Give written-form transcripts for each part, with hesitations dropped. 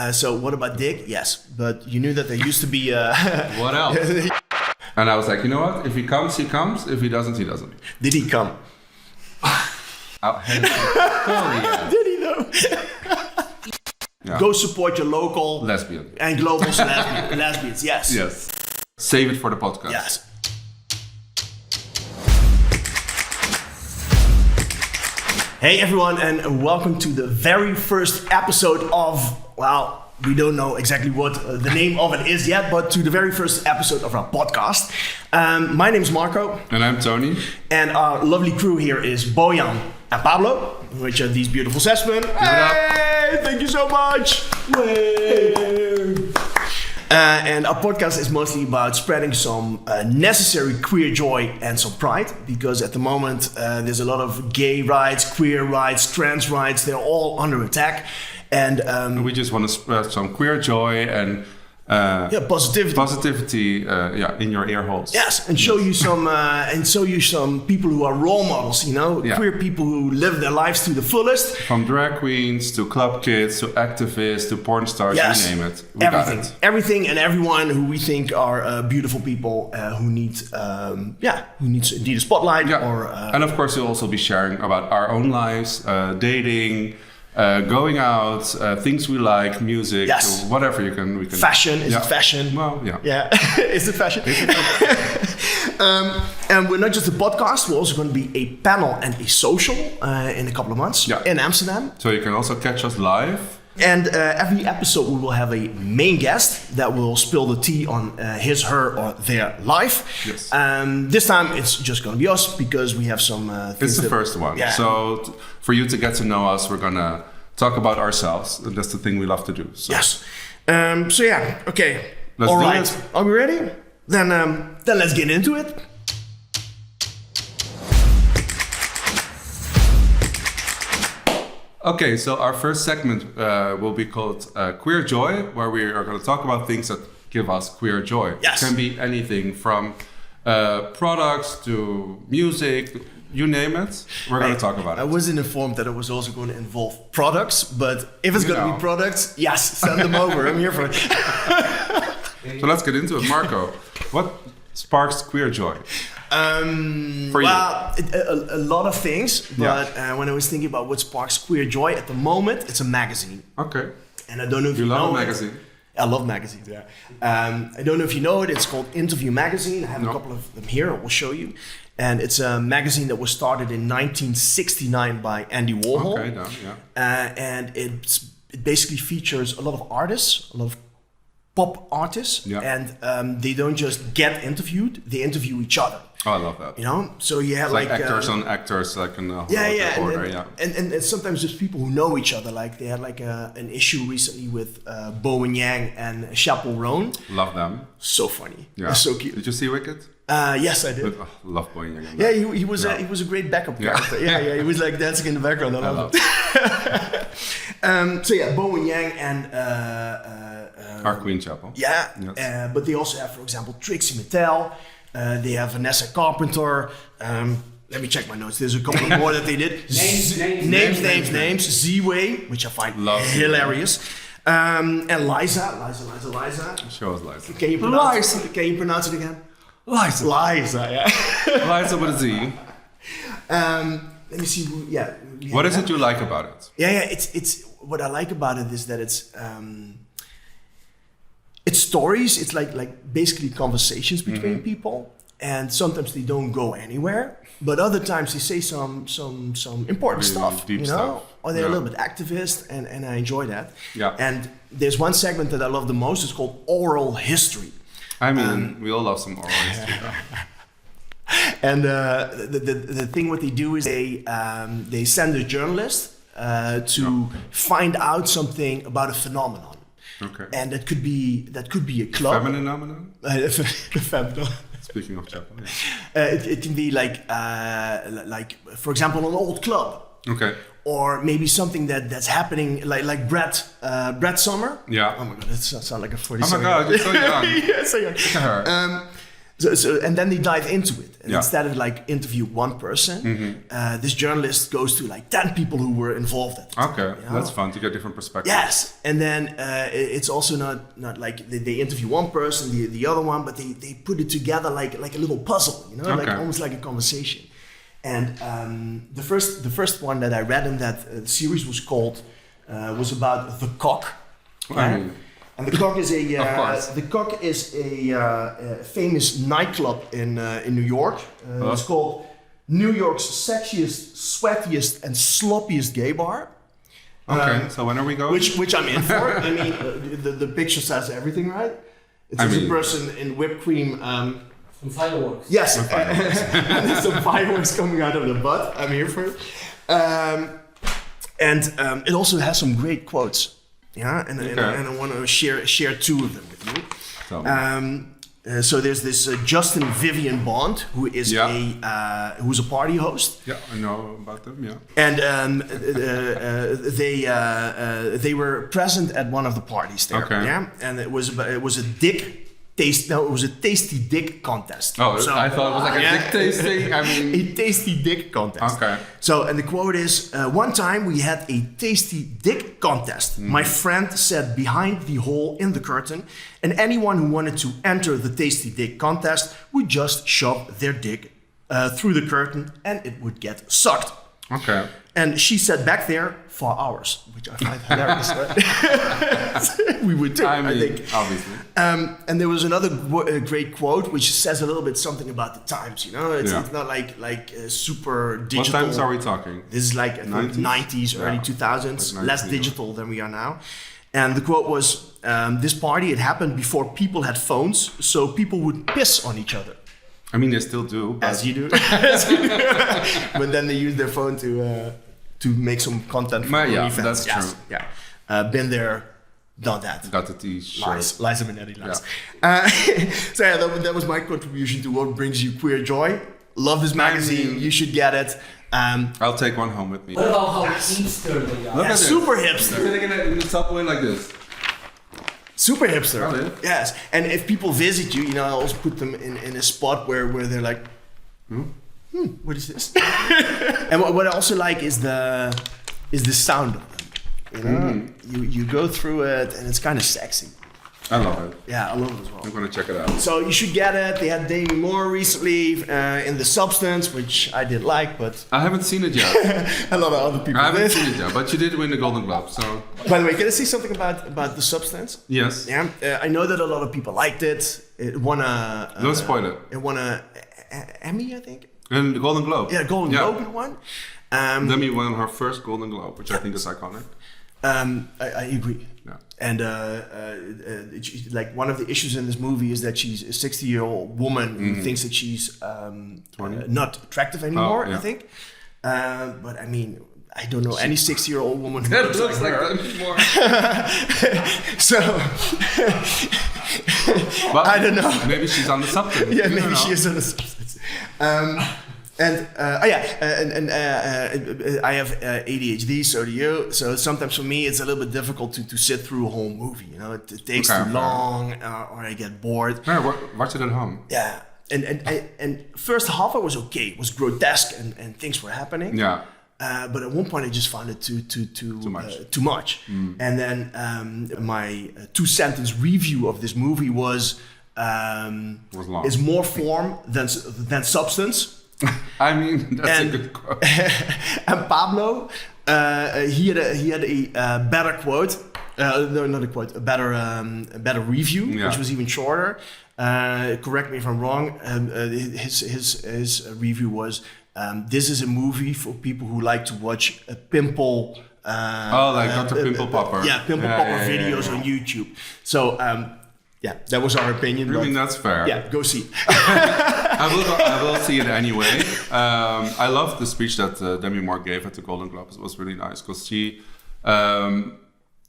So what about dick? Yes, but you knew that there used to be... What else? And I was like, you know what? If he comes, he comes. If he doesn't, he doesn't. Did he come? Totally, yeah. Did he though? Yeah. Go support your local... Lesbian. And global lesbians, yes. Yes. Save it for the podcast. Yes. Hey everyone, and welcome to the very first episode of, well, we don't know exactly what the name of it is yet, but to the very first episode of our podcast. My name is Marco. And I'm Tony. And our lovely crew here is Bojan and Pablo, which are these beautiful sesmen. Hey, thank you so much. And our podcast is mostly about spreading some necessary queer joy and some pride, because at the moment there's a lot of gay rights, queer rights, trans rights. They're all under attack. And we just want to spread some queer joy and positivity in your ear holes. Yes, and show you some people who are role models, queer people who live their lives to the fullest. From drag queens to club kids to activists to porn stars, you name it. Everything and everyone who we think are beautiful people who need indeed a spotlight. Yeah. And of course, we'll also be sharing about our own lives, dating. Going out, things we like, music, whatever we can. Fashion, is it fashion? Well, yeah. Yeah, is it fashion? And we're not just a podcast, we're also going to be a panel and a social in a couple of months in Amsterdam. So you can also catch us live. And every episode we will have a main guest that will spill the tea on his, her, or their life. Yes. This time it's just going to be us because we have some things. It's the first one. Yeah. So for you to get to know us, we're going to talk about ourselves. That's the thing we love to do. So. Yes. Okay. Let's All do right. it. Are we ready? Then let's get into it. Okay, so our first segment will be called Queer Joy, where we are going to talk about things that give us queer joy. Yes. It can be anything from products to music, you name it. We're going to talk about it. I wasn't informed that it was also going to involve products, but if it's going to be products, yes, send them over. I'm here for it. So let's get into it. Marco, what sparks queer joy? For you? A lot of things, but when I was thinking about what sparks queer joy at the moment, it's a magazine. Okay. And I don't know if you know love a magazine. I love magazines, yeah. I don't know if you know it, it's called Interview Magazine. I have a couple of them here, I will show you. And it's a magazine that was started in 1969 by Andy Warhol. Okay, and it basically features a lot of artists, a lot of pop artists, and they don't just get interviewed, they interview each other. Oh, I love that. So you have like actors on actors, like in order, and sometimes there's people who know each other. Like they had like an issue recently with Bowen Yang and Chappell Roan. Love them. So funny. Yeah. So cute. Did you see Wicked? Yes, I did. Love Bowen Yang. Yeah, he was a great backup character. Yeah, he was like dancing in the background. I love it. Bowen Yang and our Queen Chappell. Yeah, yes. But they also have, for example, Trixie Mattel. They have Vanessa Carpenter. Let me check my notes. There's a couple more that they did. Names. Z-Way, which I find hilarious. And Liza. Show us Liza. Can you pronounce it again? Liza, yeah. Liza with a Z. Let me see. What is it you like about it? It's what I like about it is that it's stories. It's like basically conversations between people, and sometimes they don't go anywhere, but other times they say some important stuff, deep stuff. Or they're a little bit activist, and I enjoy that. Yeah. And there's one segment that I love the most. It's called Oral History. I mean, we all love some oral history. And the thing what they do is they send a journalist to find out something about a phenomenon. Okay. And that could be a club. Phenomenon? Phenomenon. Speaking of Chappell, it can be like for example, an old club. Okay. Or maybe something that's happening like Brad Summer. Yeah. Oh my god, that sounds like a 40. Oh my god, you're so young. Yeah, so young. Look at her. And then they dive into it. And instead of like interview one person, this journalist goes to like 10 people who were involved at the time. Okay, that's fun to get different perspectives. Yes, and then it's also not like they interview one person, the other one, but they put it together like a little puzzle, like almost like a conversation. And the first one that I read in that series was about the cock. And the Cock is a famous nightclub in New York. It's called New York's sexiest, sweatiest, and sloppiest gay bar. Okay, so when are we going? Which I'm in for. I mean, the picture says everything, right? It's a person in whipped cream. Some fireworks. Yes, and there's some fireworks coming out of the butt. I'm here for it. And it also has some great quotes. Yeah, and I want to share two of them with you. So there's this Justin Vivian Bond, who is who's a party host. Yeah, I know about them. Yeah, and they were present at one of the parties there. Okay. Yeah, and it was a tasty dick contest. Oh, so, I thought it was like a dick tasting. I mean, a tasty dick contest. Okay. So, and the quote is, one time we had a tasty dick contest. My friend sat behind the hole in the curtain, and anyone who wanted to enter the tasty dick contest would just shove their dick through the curtain, and it would get sucked. Okay. And she sat back there for hours, which I find hilarious. Right? We would too, I think. Obviously. And there was another great quote, which says a little bit something about the times. It's not like super digital. What times are we talking? This is like 90s, early 2000s, like less digital than we are now. And the quote was, "This party had happened before people had phones, so people would piss on each other." I mean, they still do. As you do. But then they use their phone to make some content for yeah, OnlyFans. that's true. Yeah. Been there, done that. Got the T-shirt. Liza Minetti, lies. So yeah, that was my contribution to what brings you queer joy. Love this magazine. You should get it. I'll take one home with me. What about how hipster they are? Look at this. Super hipster. Sitting in the subway like this. Super hipster. Oh, yeah. Yes. And if people visit you, I also put them in a spot where they're like, what is this? And what I also like is the sound of them. You go through it and it's kind of sexy. I love it. Yeah, I love it as well. I'm gonna check it out. So you should get it. They had Demi Moore recently in The Substance, which I did like, but I haven't seen it yet. a lot of other people I haven't did. seen it yet, but you did win the Golden Globe, so. By the way, can I say something about The Substance? Yes. Yeah, I know that a lot of people liked it. It won a. Don't spoil it. It won a Emmy, I think. And the Golden Globe. Yeah, Golden Globe it won. Demi won her first Golden Globe, which I think is iconic. I agree. Yeah. And like one of the issues in this movie is that she's a 60-year-old woman who thinks that she's not attractive anymore. I think. But I mean, I don't know any 60-year-old woman who looks like her. anymore. So I don't know. Maybe she's on the substance. Yeah, maybe she is on the substance. I have ADHD, so do you. So sometimes for me, it's a little bit difficult to sit through a whole movie. It takes too long, or I get bored. No, watch it at home. Yeah, and first half I was okay. It was grotesque and things were happening. Yeah. But at one point I just found it too much. And then my 2-sentence review of this movie was long. Is more form than substance. I mean, that's a good quote. And Pablo, he had a better quote. No, not a quote. A better review, which was even shorter. Correct me if I'm wrong. His review was, "This is a movie for people who like to watch a pimple." Like Dr. Pimple Popper. Pimple Popper videos on YouTube. So. That was our opinion. I mean, that's fair. Yeah, go see. I will see it anyway. I love the speech that Demi Moore gave at the Golden Globes. It was really nice because she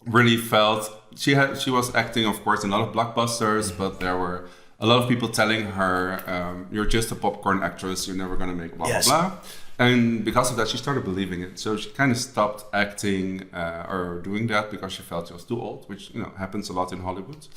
really felt she was acting, of course, in a lot of blockbusters, but there were a lot of people telling her, "You're just a popcorn actress. You're never gonna make blah blah blah." And because of that, she started believing it. So she kind of stopped acting or doing that because she felt she was too old, which happens a lot in Hollywood.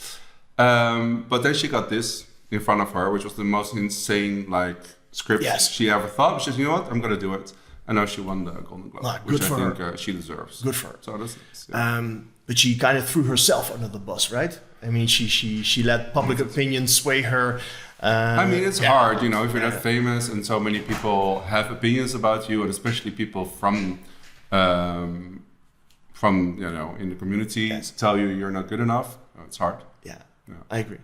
But then she got this in front of her, which was the most insane like script Yes. she ever thought. She said, you know what, I'm gonna do it. And now she won the Golden Globe, Ah, which good I for think her. she deserves. Good for her. So that's nice, yeah. But she kind of threw herself under the bus, right? I mean, she let public opinion sway her. I mean, it's hard, you know, if you're that famous and so many people have opinions about you, and especially people from you know, in the community tell you you're not good enough. It's hard. Yeah, Yeah. I agree.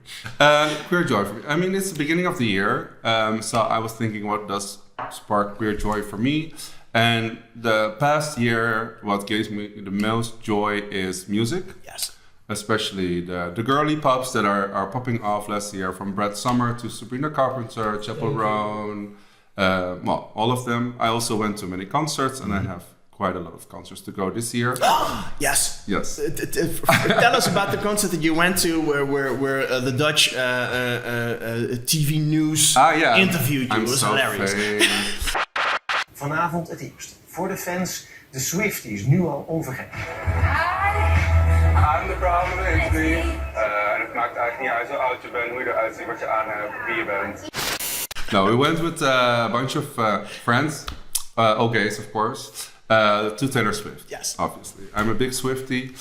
Queer joy for me. I mean, it's the beginning of the year, so I was thinking, what does spark queer joy for me? And the past year, what gives me the most joy is music. Yes. Especially the girly pops that are popping off last year, from Brad Summer to Sabrina Carpenter, Chappell Roan, well, all of them. I also went to many concerts, and I have quite a lot of concerts to go this year. Yes. Yes. Tell us about the concert that you went to, where the Dutch TV news interviewed you. It was hilarious. Vanavond het eerst. Voor de fans, de Swifties, nu al onvergetelijk. I'm the problem is me. En het maakt eigenlijk niet uit hoe oud je bent, hoe je eruit ziet, wat je aan hebt, wie je bent. No, we went with a bunch of friends, all gays of course, to Taylor Swift. Yes. Obviously. I'm a big Swiftie,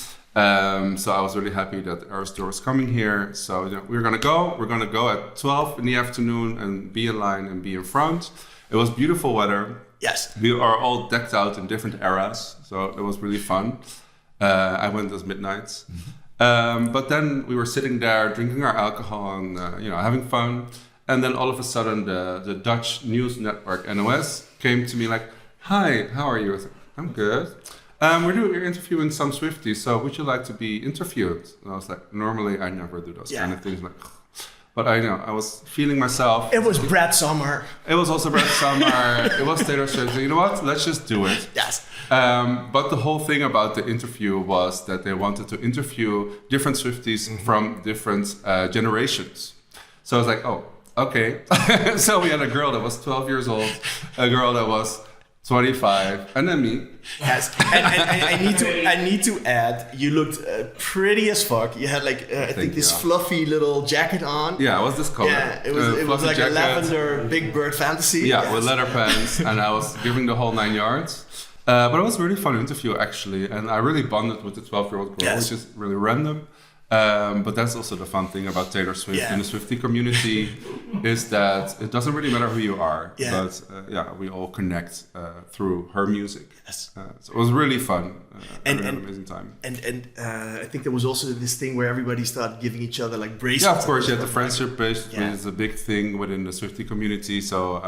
so I was really happy that Eras Tour was coming here. So you know, we're gonna go at 12 in the afternoon and be in line and be in front. It was beautiful weather. Yes. We are all decked out in different eras, so it was really fun. I went as midnights. But then we were sitting there drinking our alcohol and you know, having fun. And then all of a sudden the Dutch news network NOS came to me like, "Hi, how are you?" I said, "I'm good. We're interviewing some Swifties, so would you like to be interviewed?" And I was like, normally I never do those kind of things. Like, but I know, I was feeling myself. It was Brad Summer. It was also Brad Summer. It was Taylor Swift. So you know what? Let's just do it. Yes. But the whole thing about the interview was that they wanted to interview different Swifties from different generations. So I was like, oh, okay. So we had a girl that was 12 years old, a girl that was 25, and then me. Yes, and I need to add, you looked pretty as fuck. You had like I think this fluffy little jacket on. Yeah, it was this color. Yeah, it was like jacket. a lavender Big Bird fantasy. Yeah, yes. with leather pants, and I was giving the whole 9 yards. But it was a really fun interview actually, and I really bonded with the 12-year-old girl, which is really random. But that's also the fun thing about Taylor Swift in the Swiftie community, is that it doesn't really matter who you are, but we all connect through her music. Yes. So it was really fun. And an amazing time. And I think there was also this thing where everybody started giving each other like bracelets. Yeah, of course. The friendship bracelet is a big thing within the Swiftie community. So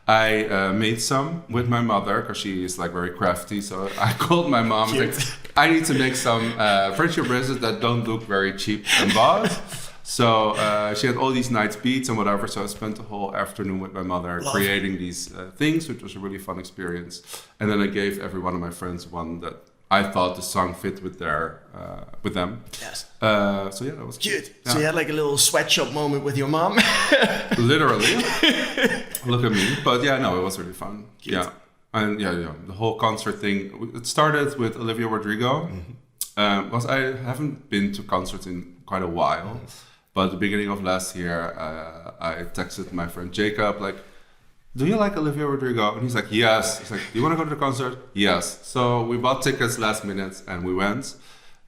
I made some with my mother because she is like very crafty. So I called my mom and like, I need to make some friendship bracelets that don't look very cheap and bought. So she had all these nice beats and whatever. So I spent the whole afternoon with my mother creating these things, which was a really fun experience. And then I gave every one of my friends one that I thought the song fit with with them. Yes. So yeah, that was cute. Yeah. So you had like a little sweatshop moment with your mom. Literally. Look at me. But yeah, no, it was really fun. Cute. Yeah. And the whole concert thing. It started with Olivia Rodrigo. Because I haven't been to concerts in quite a while. But at the beginning of last year, I texted my friend Jacob like, "Do you like Olivia Rodrigo?" And he's like, "Yes." He's like, "Do you want to go to the concert?" "Yes." So we bought tickets last minute and we went.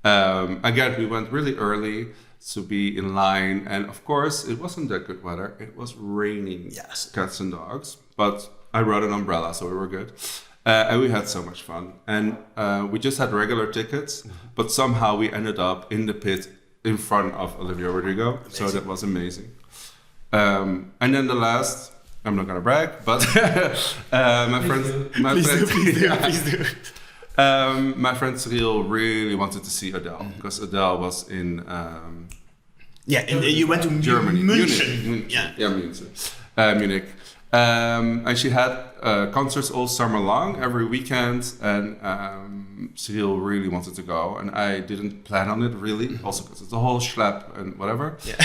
Again, we went really early to be in line. And of course, it wasn't that good weather. It was raining cats and dogs. But I brought an umbrella, so we were good. And we had so much fun. And we just had regular tickets, but somehow we ended up in the pit in front of Olivia Rodrigo. Amazing. So that was amazing. And then the last, I'm not gonna brag, but please do. My friend Cyril really wanted to see Adele because Adele was in you went to Germany, Munich. Munich. And she had concerts all summer long, every weekend, and Cyril really wanted to go, and I didn't plan on it really, also because it's a whole schlep and whatever. Yeah.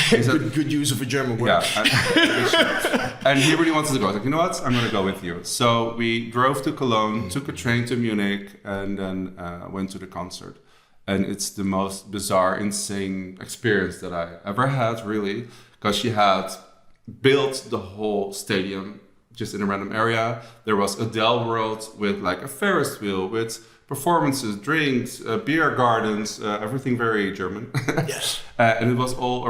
Good use of a German word. Yeah, and he really wanted to go. I was like, you know what, I'm going to go with you. So we drove to Cologne, took a train to Munich, and then went to the concert. And it's the most bizarre, insane experience that I ever had, really, because she had built the whole stadium just in a random area. There was Adele World with like a Ferris wheel with performances, drinks, beer gardens, everything very German. Yes. And it was all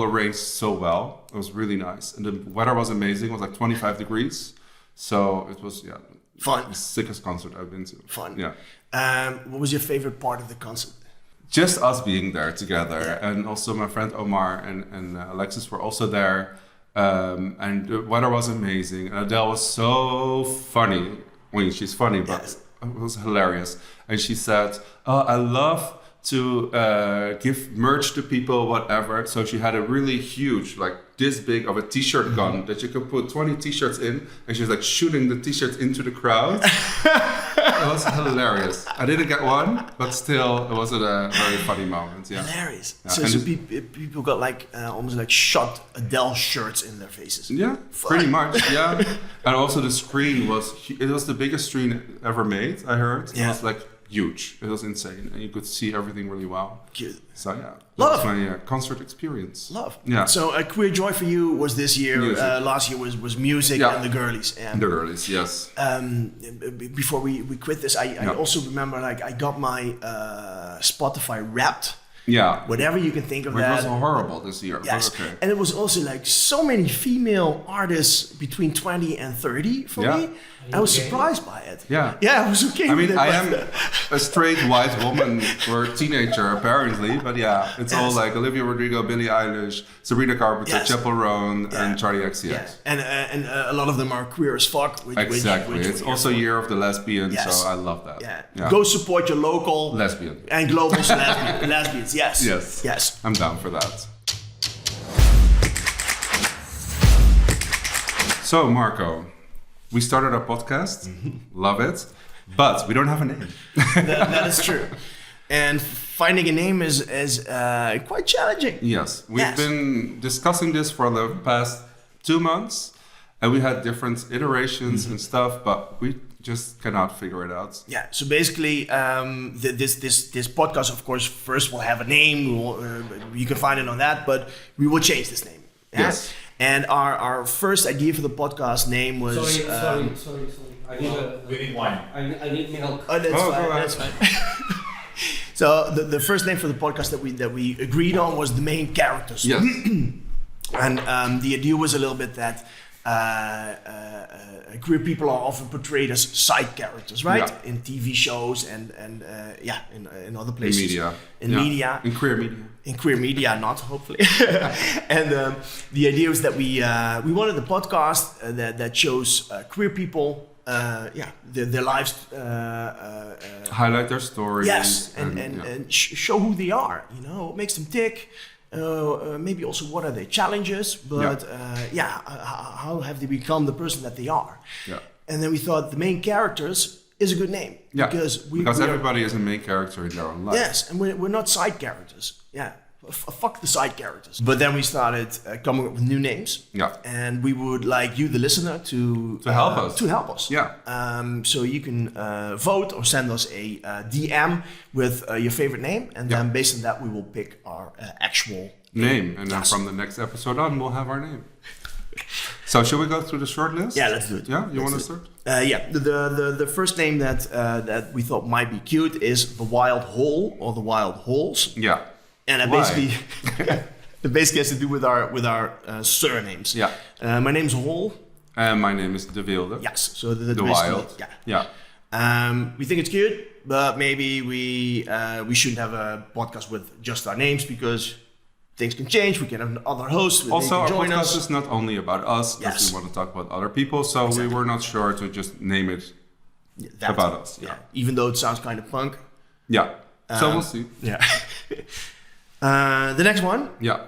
arranged so well. It was really nice. And the weather was amazing. It was like 25 degrees. So it was, Fun. the sickest concert I've been to. Fun. Yeah. What was your favorite part of the concert? Just us being there together. And also my friend Omar and Alexis were also there. And the weather was amazing. And Adele was so funny. I mean, she's funny, but it was hilarious. And she said, "Oh, I love to give merch to people, whatever." So she had a really huge, like this big of a t-shirt gun that you could put 20 t-shirts in, and she was like shooting the t-shirts into the crowd. It was hilarious. I didn't get one, but still, it was a very funny moment. Yeah. Hilarious. Yeah. So, And people got like almost like shot Adele shirts in their faces. Yeah, pretty much. Yeah, and also the screen was the biggest screen ever made. I heard. It was like huge. It was insane, and you could see everything really well. Cute. So yeah, Love. that's my concert experience. Love. Yeah. So Queer Joy for you was this year. Music. Last year was music Yeah. and the girlies. And The girlies, yes. before we quit this, I also remember like I got my Spotify Wrapped. Yeah. Whatever you can think of Which that. was horrible this year. Yes, But okay. and it was also like so many female artists between 20 and 30 for Yeah. me. I was surprised by it. Yeah. Yeah, I was okay I with mean, it. I but- am a straight white woman or a teenager apparently, but yeah, it's all like Olivia Rodrigo, Billie Eilish, Sabrina Carpenter, Yes. Chappell Roan, Yeah. and Charlie XCX. Yeah. And a lot of them are queer as fuck. Exactly. Which it's also Year of the Lesbian, Yes. so I love that. Yeah. Go support your local Lesbian. and global lesbians. Yes. Yes. Yes. I'm down for that. So, Marco, we started a podcast. Love it. But we don't have a name. that is true. And finding a name is quite challenging. Yes. We've been discussing this for the past 2 months. And we had different iterations and stuff, but we just cannot figure it out. Yeah. So basically, this podcast, of course, first will have a name. You can find it on that, but we will change this name. Yeah? Yes. And our first idea for the podcast name was. Sorry. I need We need wine. I need milk. Oh, that's Oh, fine. go ahead. That's fine. So the first name for the podcast that we agreed on was the main characters. Yes. And the idea was a little bit that queer people are often portrayed as side characters, right? Yeah. In TV shows and in other places. Media. In Yeah. media. In queer media. In queer media, not hopefully. And the idea was that we wanted a podcast that shows queer people, their lives. Highlight their stories. Yes, and yeah. show who they are. You know, what makes them tick. Maybe also what are their challenges, but how have they become the person that they are? Yeah. And then we thought the main characters is a good name because we are, everybody is a main character in their own life. yes, and we're not side characters. Yeah, fuck the side characters. But then we started coming up with new names. Yeah. And we would like you, the listener, to help us. To help us. Yeah. So you can vote or send us a DM with your favorite name, and then based on that we will pick our actual Name. And then Yes. from the next episode on, we'll have our name. So should we go through the short list? Yeah, let's do it. Yeah, you Let's want to do start? The first name that we thought might be cute is the Wild Hohl or the Wild Holes, Yeah. and Why? it basically has to do with our surnames. Yeah. My name's Hohl. And my name is de Wilde. Yes. So the The basically- Wild. Yeah. Yeah. We think it's cute, but maybe we shouldn't have a podcast with just our names because things can change. We can have other hosts. They Also, can our join podcast us. is not only about us, because Yes. we want to talk about other people. So we were not sure to just name it. That- about us, Yeah. Even though it sounds kind of punk. Yeah. So we'll see. Yeah. The next one Yeah.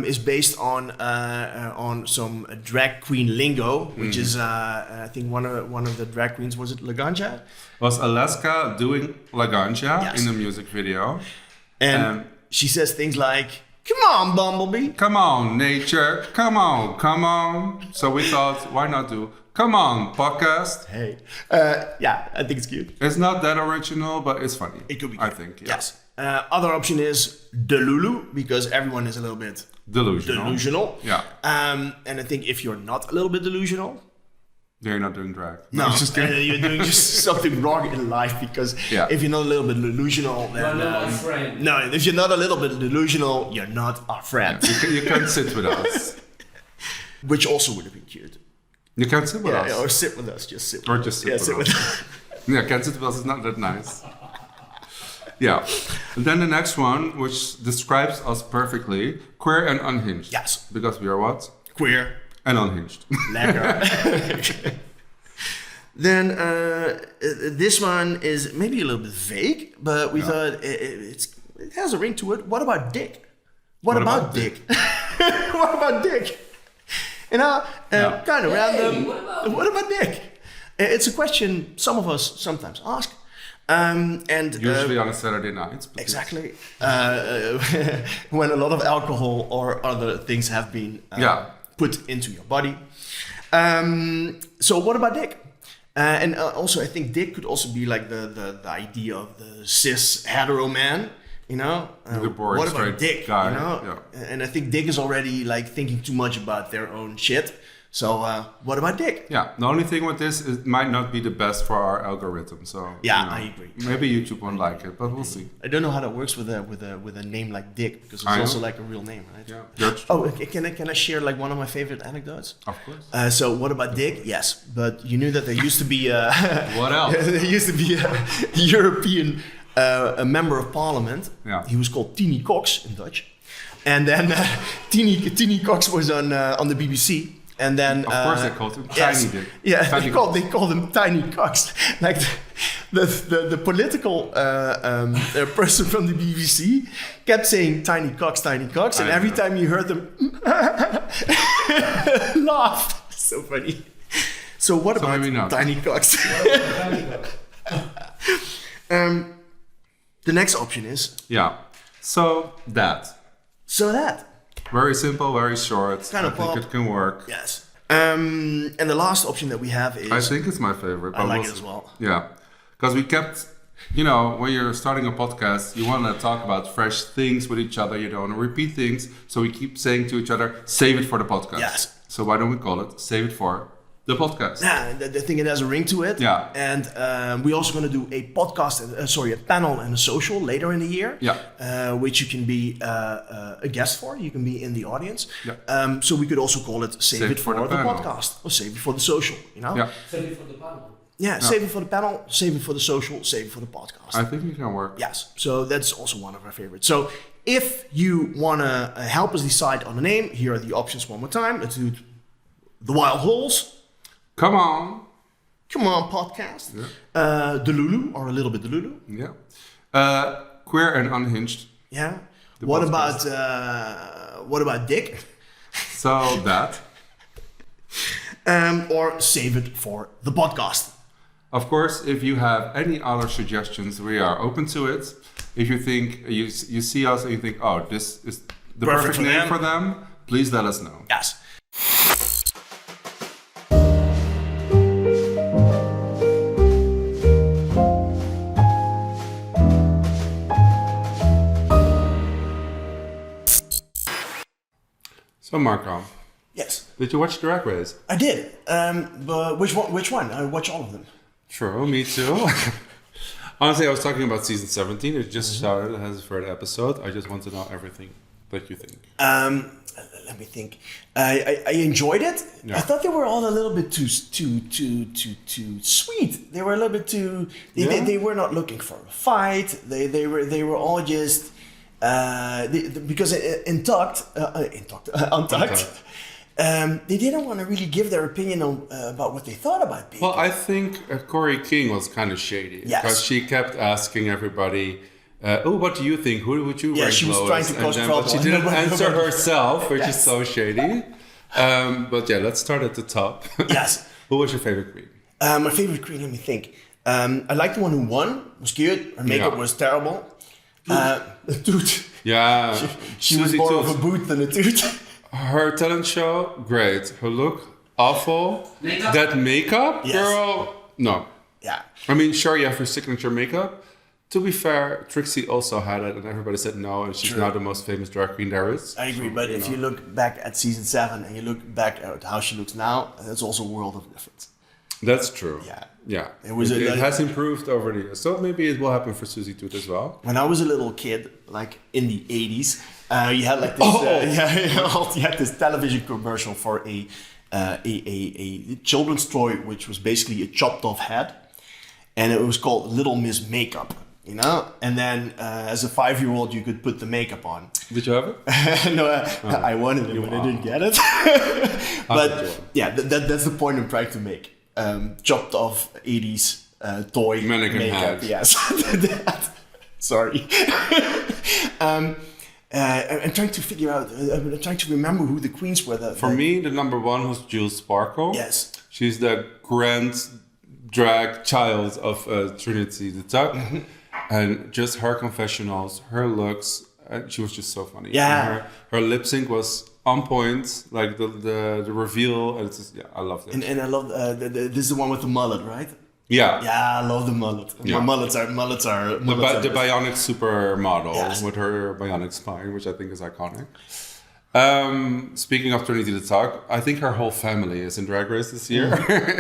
is based on some drag queen lingo, which is I think one of the drag queens, was it Laganja? Was Alaska doing Laganja Yes. in a music video? And she says things like, "Come on, Bumblebee." Come on, nature. Come on, come on. So we thought, why not do Come On podcast? Hey. Yeah, I think it's cute. It's not that original, but it's funny. It could be I cute. think. Yeah. Yes. Other option is Delulu, because everyone is a little bit delusional. Yeah. And I think if you're not a little bit delusional, You're not doing drag. no, just kidding. you're doing just something wrong in life, because Yeah. if you're not a little bit delusional, You are then not my friend. no, if you're not a little bit delusional, you're not our friend. You can't sit with us. Which also would have been cute. You can't sit with us. Or sit with us, just sit. Or just sit yeah, with sit us. with us. Yeah, can't sit with us is not that nice. Yeah. And then the next one, which describes us perfectly, queer and unhinged. Yes. Because we are what? Queer. And unhinged. Lekker. Then this one is maybe a little bit vague, but we thought it has a ring to it. What about dick? What about dick? What about dick? You know, kind of random. What about dick? It's a question some of us sometimes ask. And Usually on a Saturday night. exactly. When a lot of alcohol or other things have been put into your body. So what about dick? And also, I think dick could also be like the idea of the cis hetero man, you know? The boring what about straight dick, guy, you know? yeah. And I think dick is already like thinking too much about their own shit. So what about dick? Yeah, the only thing with this is it might not be the best for our algorithm. So Yeah, I agree. Maybe YouTube won't like it, but we'll see. I don't know how that works with a name like Dick, because it's I also know. like a real name, right? Yeah. That's Oh, can I share like one of my favorite anecdotes? Of course. So what about Dick? Yes, but you knew that there used to be What else? there used to be a European a member of parliament. Yeah. He was called Tini Cox in Dutch, and then Tini Cox was on the BBC. And then, Of course, they called him Tiny Dick. Yeah, Tiny they called him Tiny Cox. Like the political person from the BBC kept saying Tiny Cox, and every time you heard them laugh. So funny. So what So maybe about not. Tiny Cox? The next option is Yeah. So that. Very simple, very short. Kind I of think pop. it can work. Yes. And the last option that we have is I think it's my favorite. I but like we'll it as see. well. Yeah. Because we kept, when you're starting a podcast, you want to talk about fresh things with each other. You don't want to repeat things. So we keep saying to each other, save it for the podcast. Yes. So why don't we call it Save It for the Podcast? Yeah, I think it has a ring to it. Yeah. And we're also going to do a podcast, a panel and a social later in the year. Yeah. Which you can be a guest for. You can be in the audience. Yeah. So we could also call it Save It for the panel. podcast. Or Save It for the social, you know? Yeah. Save it for the panel. Yeah, Save It for the panel, Save It for the social, Save It for the podcast. I think it can work. Yes, so that's also one of our favorites. So if you want to help us decide on a name, here are the options one more time. Let's do The Wild Holes. Come on. Come on, podcast. Delulu, or a little bit Delulu. Yeah. Queer and unhinged. Yeah. The What podcast. about Dick? So that. Or Save It for the podcast. Of course, if you have any other suggestions, we are open to it. If you think you see us and you think, oh, this is the perfect for name them. for them, please let us know. Yes. So Marco, Yes, did you watch Drag Race? I did. But which one? I watch all of them. True, me too. Honestly, I was talking about season 17. It just started, it has its third episode. I just want to know everything that you think. Let me think. I enjoyed it. Yeah. I thought they were all a little bit too sweet. They were a little bit too. They were not looking for a fight. They were all just because Untucked. They didn't want to really give their opinion on about what they thought about people. Well, I think Corey King was kind of shady. Yes. Because she kept asking everybody, what do you think? Who would you Yeah, rank she was lowest? trying to cause But she trouble. didn't Nobody- answer nobody- herself, which is Yes. so shady. But yeah, let's start at the top. Yes. Who was your favorite queen? My favorite queen. Let me think. I liked the one who won. It was good. Her makeup Yeah. was terrible. Toot. Yeah, She was Susie more Toot. of a boot than a toot. Her talent show, great. Her look, awful. Makeup? That makeup, Yes. girl, no. Yeah. I mean, sure, you have your signature makeup. to be fair, Trixie also had it, and everybody said no, and she's True. now the most famous drag queen there is. I agree, So, but if you look back at season 7 and you look back at how she looks now, it's also a world of difference. That's true. Yeah. Yeah. It It has improved over the years. So maybe it will happen for Susie Toot as well. When I was a little kid, like in the 80s, you had like this, you had this television commercial for a children's toy, which was basically a chopped off head, and it was called Little Miss Makeup. You know, and then as a 5-year-old, you could put the makeup on. Did you have it? No, I wanted it, but I didn't get it. But yeah, that's the point I'm trying to make. Chopped off 80s toy Mannequin makeup. head. Yes. Sorry. I'm trying to figure out. I'm trying to remember who the queens were. For me, the number one was Jules Sparkle. Yes. She's the grand drag child of Trinity the Tuck. Mm-hmm. And just her confessionals, her looks, she was just so funny. Yeah. And her lip sync was on point, like the reveal. And it's just, I loved it. And I love this is the one with the mullet, right? Yeah. Yeah, I love the mullet. Yeah. Mullets are The bionic supermodel Yes. with her bionic spine, which I think is iconic. Speaking of Trinity the Tuck, I think her whole family is in Drag Race this year.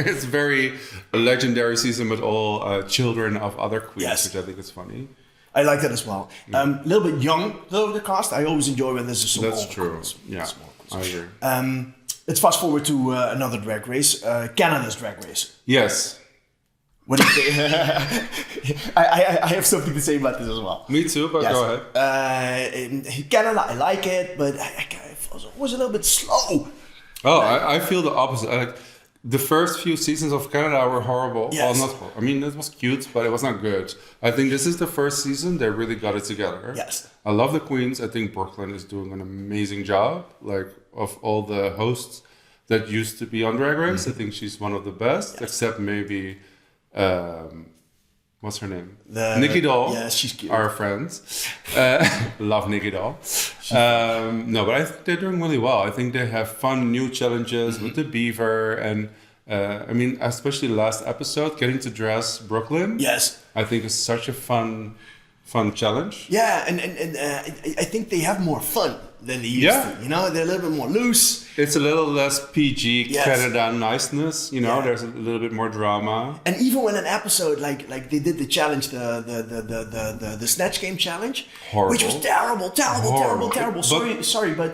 It's very a legendary season with all children of other queens, Yes. which I think is funny. I like that as well. A little bit young, though, the cast. I always enjoy when there's some That's old true. queens. Yeah, Some old queens. I agree. Let's fast forward to another drag race, Canada's drag race. Yes, What do you think? I have something to say about this as well. me too, but Yes. go ahead. In Canada, I like it, but it was a little bit slow. Oh, I feel the opposite. Like, the first few seasons of Canada were horrible. Yes. Well, not horrible. I mean, it was cute, but it was not good. I think this is the first season they really got it together. Yes. I love the queens. I think Brooklyn is doing an amazing job. Like, of all the hosts that used to be on Drag Race, I think she's one of the best, except maybe, what's her name? Nikki Doll. Yes, she's cute. Our friends. Love Nikki Doll. No, but I think they're doing really well. I think they have fun new challenges with the beaver. And I mean, especially the last episode, getting to dress Brooklyn. Yes. I think is such a fun challenge. Yeah, and I think they have more fun than they used Yeah. to. You know, they're a little bit more loose. It's a little less PG Yes. Canada niceness, you know. Yeah. There's a little bit more drama. And even when an episode like they did the challenge, the Snatch Game challenge, Horrible. which was terrible. Horrible. Sorry, but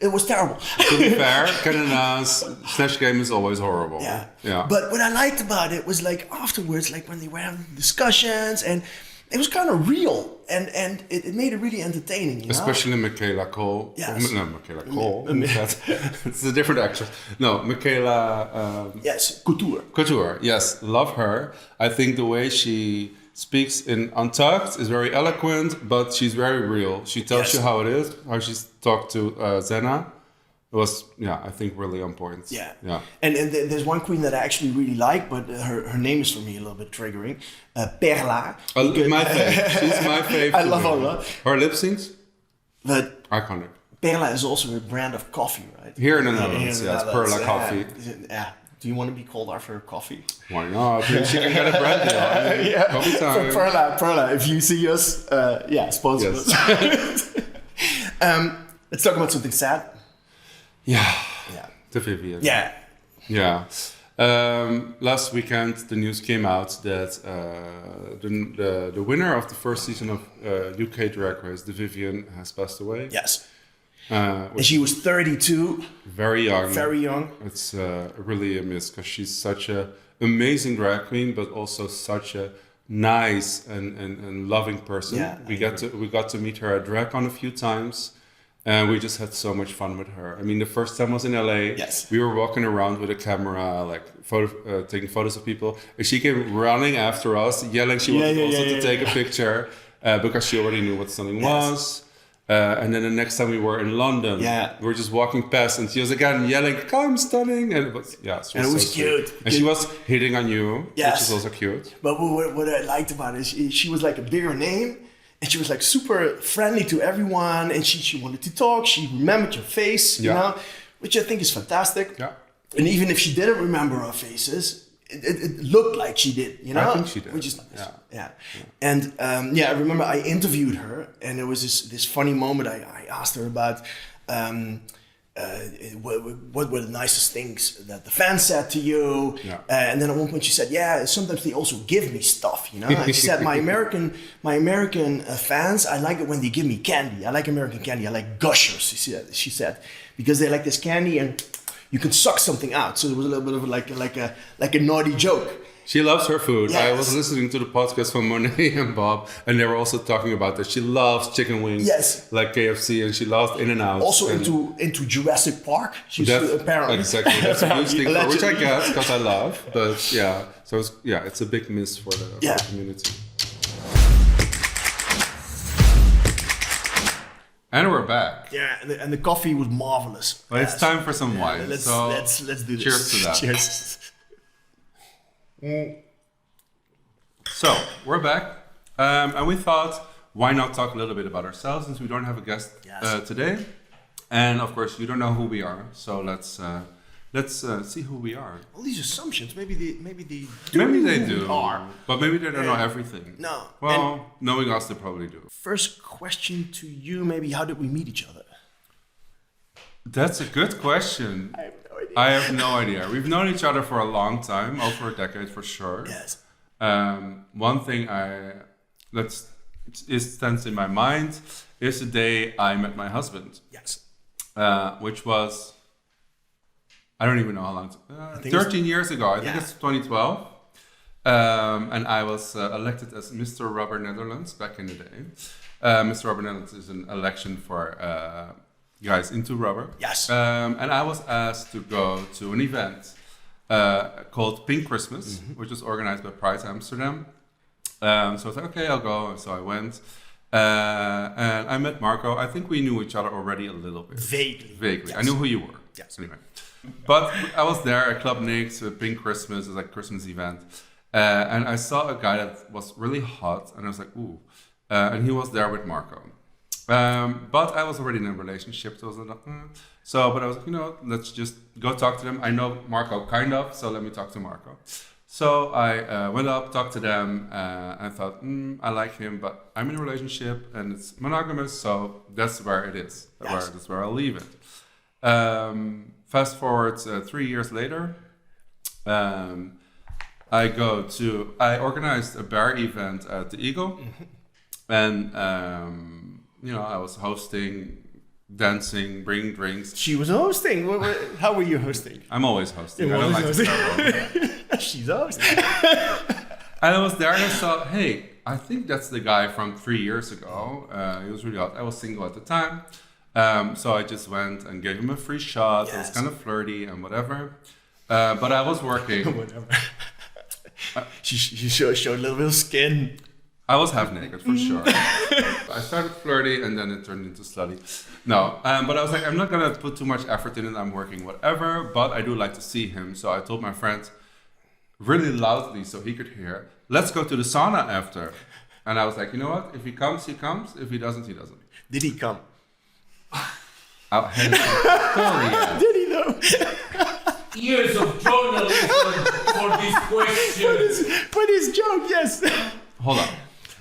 it was terrible. To be fair, Canada's Snatch Game is always horrible. Yeah. Yeah. But what I liked about it was like afterwards, like when they were having discussions, and it was kind of real, and it made it really entertaining. You know? Especially Michaela Cole. Yes. No, Michaela Cole. It's a different actress. No, Michaela Yes, couture. Couture. Yes, love her. I think the way she speaks in Untucked is very eloquent, but she's very real. She tells Yes. you how it is, how she's talked to Zena. It was, I think really on point. Yeah. Yeah. And there's one queen that I actually really like, but her name is for me a little bit triggering. Perla. My fave. She's my fave. I too. love her. Her lip syncs, But iconic. Perla is also a brand of coffee, right? Here in the Here Netherlands, in the yes, Netherlands, Perla coffee. Yeah. Do you want to be called after coffee? Why not? She can get a brand deal. I mean, coffee time. Perla, if you see us, sponsor Yes. us. Let's talk about something sad. Yeah. Yeah. The Vivian. Yeah. Yeah. Last weekend, the news came out that the winner of the first season of UK Drag Race, the Vivian, has passed away. Yes. Which And she was 32, very young. very young. It's really a miss because she's such a amazing drag queen, but also such a nice and loving person. Yeah, we got to meet her at DragCon a few times, and we just had so much fun with her. I mean, the first time was in LA. Yes. We were walking around with a camera, like taking photos of people, and she came running after us, yelling she wanted to take a picture because she already knew what Stunning was. And then the next time we were in London, we were just walking past, and she was again yelling, "Come, Stunning!" And it was, And it was so sweet. cute. And she was hitting on you, Yes. which is also cute. But what I liked about it is she was like a bigger name, and she was like super friendly to everyone, and she wanted to talk. She remembered your face, you know, which I think is fantastic. Yeah. And even if she didn't remember our faces, it looked like she did, you know? I think she did. Which is nice. Yeah. And I remember I interviewed her, and there was this funny moment. I asked her about what were the nicest things that the fans said to you. Yeah. And then at one point she said, yeah, sometimes they also give me stuff, you know? And she said, my American fans, I like it when they give me candy. I like American candy. I like gushers, she said, because they like this candy and you can suck something out. So it was a little bit of like a naughty joke. She loves her food. Yes. I was listening to the podcast from Monet and Bob, and they were also talking about that. She loves chicken wings, like KFC, and she loves In-N-Out. Also into Jurassic Park. She's apparently exactly that's a huge thing, which I guess because I love. But yeah, so it's a big miss for the community. And we're back. Yeah, and the coffee was marvelous. But it's time for some wine. Let's do this. Cheers to that. Cheers. So we're back, and we thought, why not talk a little bit about ourselves since we don't have a guest today, and of course you don't know who we are. So let's see who we are. All these assumptions, maybe they do. But maybe they don't know everything. No. Well, knowing us, they probably do. First question to you, maybe, how did we meet each other? That's a good question. I have no idea. We've known each other for a long time, over a decade for sure. Yes. One thing stands in my mind is the day I met my husband. Yes. Which was, I don't even know how long, 13 years ago. I think it's 2012. And I was elected as Mr. Rubber Netherlands back in the day. Mr. Rubber Netherlands is an election for guys into rubber. Yes. And I was asked to go to an event called Pink Christmas, which was organized by Pride Amsterdam. So I was like, okay, I'll go. And so I went. And I met Marco. I think we knew each other already a little bit. Vaguely. Yes. I knew who you were. Yes. Anyway. But I was there at Club Nix, Pink Christmas, it was like a Christmas event. And I saw a guy that was really hot. And I was like, ooh. And he was there with Marco. But I was already in a relationship, so I was like, but I was like, let's just go talk to them. I know Marco kind of, so let me talk to Marco. So I went up, talked to them, and I thought, I like him, but I'm in a relationship and it's monogamous, so that's where it is. Yes. That's where I'll leave it. Fast forward 3 years later, I organized a bar event at the Eagle, and I was hosting, dancing, bringing drinks. She was hosting. How were you hosting? I'm always hosting. I don't like to start. She's hosting. And I was there and I thought, hey, I think that's the guy from 3 years ago. He was really hot. I was single at the time. So I just went and gave him a free shot. Yes. It was kind of flirty and whatever. But I was working. Whatever. She showed a little bit of skin. I was half naked for sure. I started flirty and then it turned into slutty. No, but I was like, I'm not gonna put too much effort in it. I'm working, whatever. But I do like to see him, so I told my friend really loudly so he could hear, let's go to the sauna after. And I was like, you know what? If he comes, he comes. If he doesn't, he doesn't. Did he come? Did he though? Years of journalism for this question. For this joke, yes. Hold on.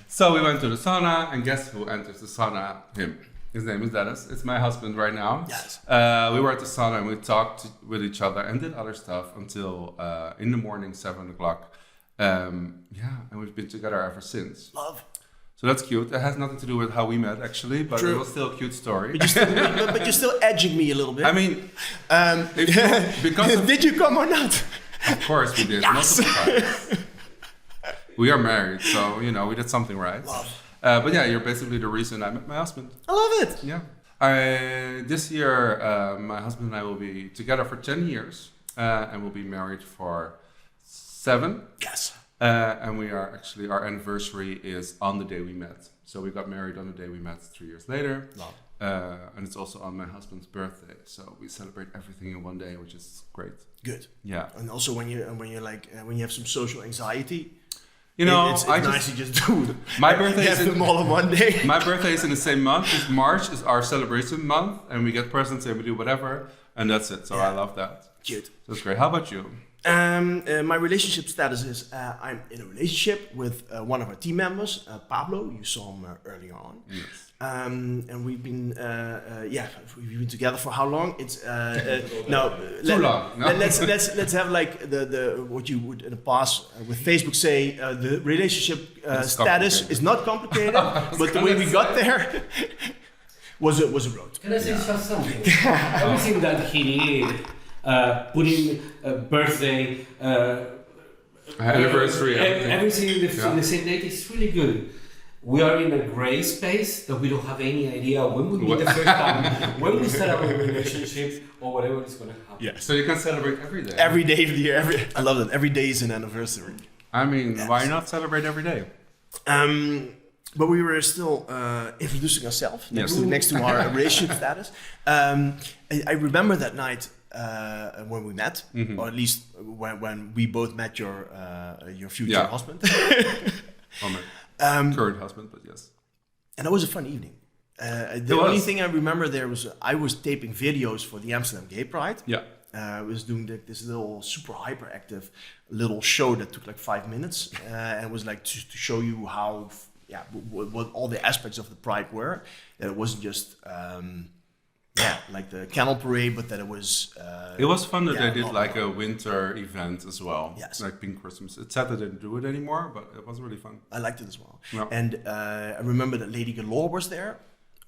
So we went to the sauna, and guess who enters the sauna? Him. His name is Dennis. It's my husband right now. Yes. We were at the sauna and we talked with each other and did other stuff until in the morning, 7 o'clock. And we've been together ever since. Love. So that's cute. That has nothing to do with how we met, actually, but True. It was still a cute story. But you're still edging me a little bit. I mean, did you come or not? Of course we did. Yes. Multiple times. We are married, so, we did something right. Love. But yeah, you're basically the reason I met my husband. I love it. Yeah. This year, my husband and I will be together for 10 years, and we'll be married for 7. Yes. And our anniversary is on the day we met. So we got married on the day we met 3 years later. Love. And it's also on my husband's birthday. So we celebrate everything in one day, which is great. Good. Yeah. And also when you have some social anxiety, it's nice to just do. My birthday is them all in one day. My birthday is in the same month. March is our celebration month, and we get presents and we do whatever, and that's it. So I love that. Cute. That's great. How about you? My relationship status is I'm in a relationship with one of our team members, Pablo. You saw him earlier on. Yes. And we've been together for how long? It's no, Too long. No. let's have like the what you would in the past with Facebook say the relationship status is not complicated, but the way we got there was a road. Can I say just something? Everything that he did, putting a birthday, Anniversary, everything in the same date is really good. We are in a gray space that we don't have any idea when we meet the first time, when we start our relationship, or whatever is going to happen. Yes. So you can celebrate every day. Every day of the year. I love that. Every day is an anniversary. I mean, why not celebrate every day? But we were still introducing ourselves next to our relationship status. I remember that night when we met, or at least when we both met your future husband. Current husband, but yes. And that was a fun evening. The only thing I remember there was I was taping videos for the Amsterdam Gay Pride. Yeah. I was doing this little super hyperactive little show that took like 5 minutes, and it was like to show you how what all the aspects of the Pride were. That it wasn't just like the camel parade, but that it was. It was fun that they did like a winter event as well. Yes. Like Pink Christmas. It's sad that they didn't do it anymore, but it was really fun. I liked it as well. Yeah. And I remember that Lady Galore was there,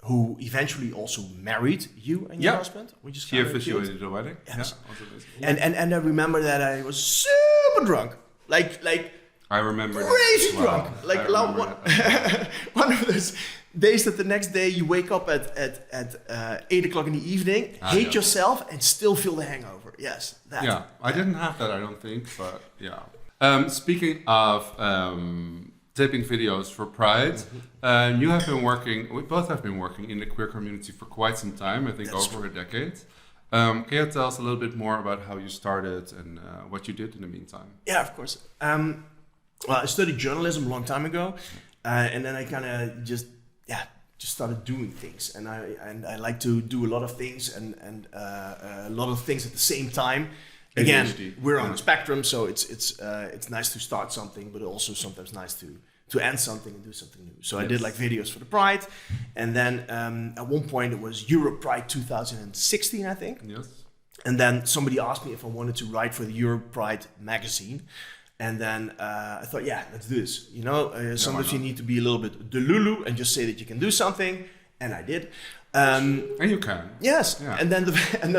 who eventually also married you and your husband. Which is she officiated the wedding. Yes. Yeah, and I remember that I was super drunk. Like I remember crazy that. drunk. Wow. Like one of those days that the next day you wake up at 8 o'clock in the evening, hate yourself, and still feel the hangover. Yes. That. Yeah, I didn't have that, I don't think, but yeah. Speaking of taping videos for Pride, we both have been working in the queer community for quite some time, I think over a decade. Can you tell us a little bit more about how you started and what you did in the meantime? Yeah, of course. Well, I studied journalism a long time ago, and then I kind of just started doing things, and I like to do a lot of things and a lot of things at the same time. Again, we're on the spectrum, so it's nice to start something, but also sometimes nice to end something and do something new. So I did like videos for the Pride, and then at one point it was Europe Pride 2016, I think. Yes. And then somebody asked me if I wanted to write for the Europe Pride magazine. And then I thought, let's do this. You know, sometimes you need to be a little bit delulu and just say that you can do something, and I did. And you can. Yes. Yeah. And then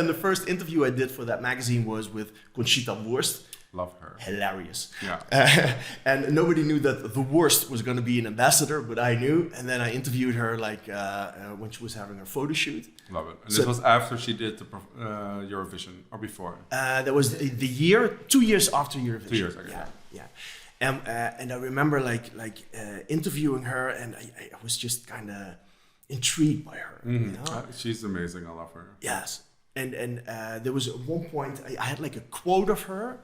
the first interview I did for that magazine was with Conchita Wurst. Love her. Hilarious. Yeah. And nobody knew that the Wurst was going to be an ambassador, but I knew. And then I interviewed her when she was having her photo shoot. Love it. And this was after she did the Eurovision, or before? That was the year, 2 years after Eurovision. 2 years ago. Yeah. And I remember interviewing her, and I was just kind of intrigued by her. Mm-hmm. You know? She's amazing. I love her. Yes. And there was at one point I had like a quote of her,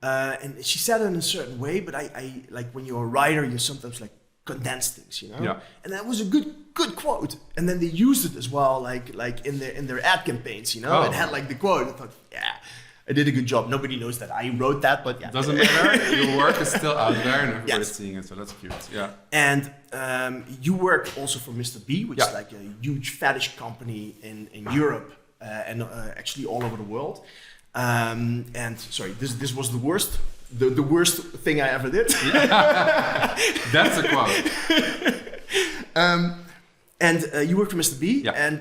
and she said it in a certain way, but I like when you're a writer, you sometimes like condense things, you know. Yeah. And that was a good quote. And then they used it as well, like in their ad campaigns, you know. Oh. It had like the quote. I thought, I did a good job. Nobody knows that I wrote that, but Doesn't matter. Your work is still out there, and everybody's seeing it, so that's cute. Yeah. And you work also for Mr. B, which is like a huge fetish company in Europe and actually all over the world. And sorry, this was the worst. The worst thing I ever did. That's a quote. And you work for Mr. B, Yeah. and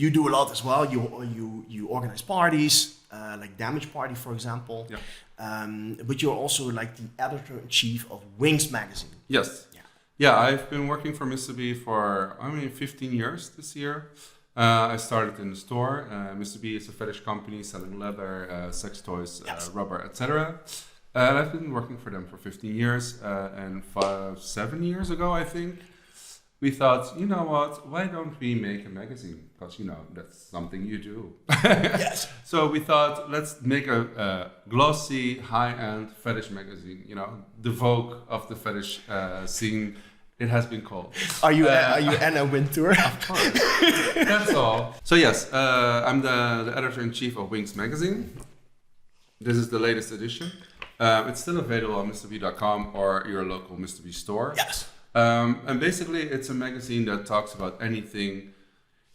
you do a lot as well. You organize parties, like Damage Party, for example. Yeah. But you're also like the editor-in-chief of Wings magazine. Yes. Yeah, I've been working for Mr. B for 15 years this year. I started in the store. Mr. B is a fetish company selling leather, sex toys, rubber, etc. And I've been working for them for 15 years. And 7 years ago, I think, we thought, you know what, why don't we make a magazine? Because, that's something you do. Yes. So we thought, let's make a glossy, high-end fetish magazine. The Vogue of the fetish scene. It has been called. Are you Anna Wintour? Of course. That's all. So yes, I'm the editor-in-chief of Wings magazine. This is the latest edition. It's still available on MrB.com or your local Mr. B store. Yes. And basically, it's a magazine that talks about anything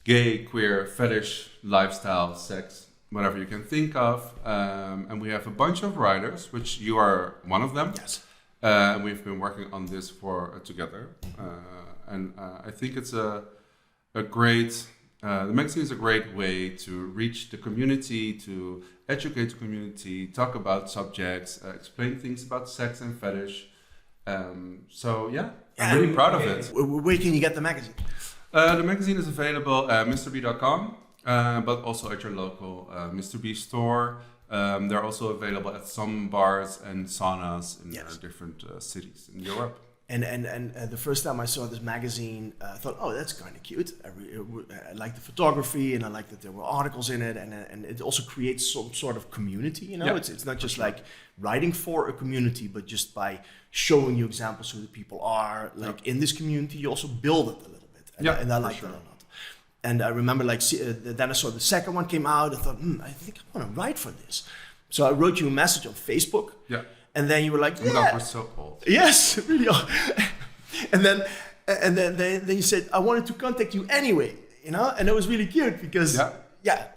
gay, queer, fetish, lifestyle, sex, whatever you can think of. And we have a bunch of writers, which you are one of them. Yes. And we've been working on this together. And I think it's a great... the magazine is a great way to reach the community, to educate the community, talk about subjects, explain things about sex and fetish. So yeah, I'm really proud of it. Where can you get the magazine? The magazine is available at MrB.com, but also at your local Mr. B store. They're also available at some bars and saunas in different cities in Europe. And the first time I saw this magazine, I thought, oh, that's kind of cute. I like the photography, and I like that there were articles in it, and it also creates some sort of community. You know, Yeah, it's not just like writing for a community, but just by showing you examples who the people are. Like in this community, you also build it a little bit, and I like that a lot. And I remember, like, then I saw the second one came out. I thought, I think I want to write for this. So I wrote you a message on Facebook. Yeah. And then you were like, Oh my God, we're so old. Yes, really. and then you said, I wanted to contact you anyway, you know, and it was really cute because I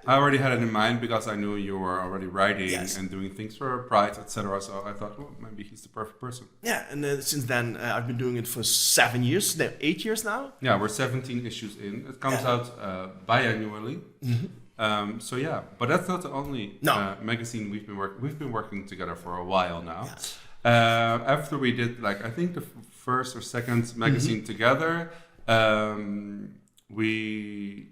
already had it in mind because I knew you were already writing Yes. and doing things for Pride, etc. So I thought, well, maybe he's the perfect person. Yeah, and since then I've been doing it for 7 years, 8 years now. Yeah, we're 17 issues in. It comes out biannually. So yeah, but that's not the only magazine we've been working together for a while now. Yes. After we did, like, I think the first or second magazine together, we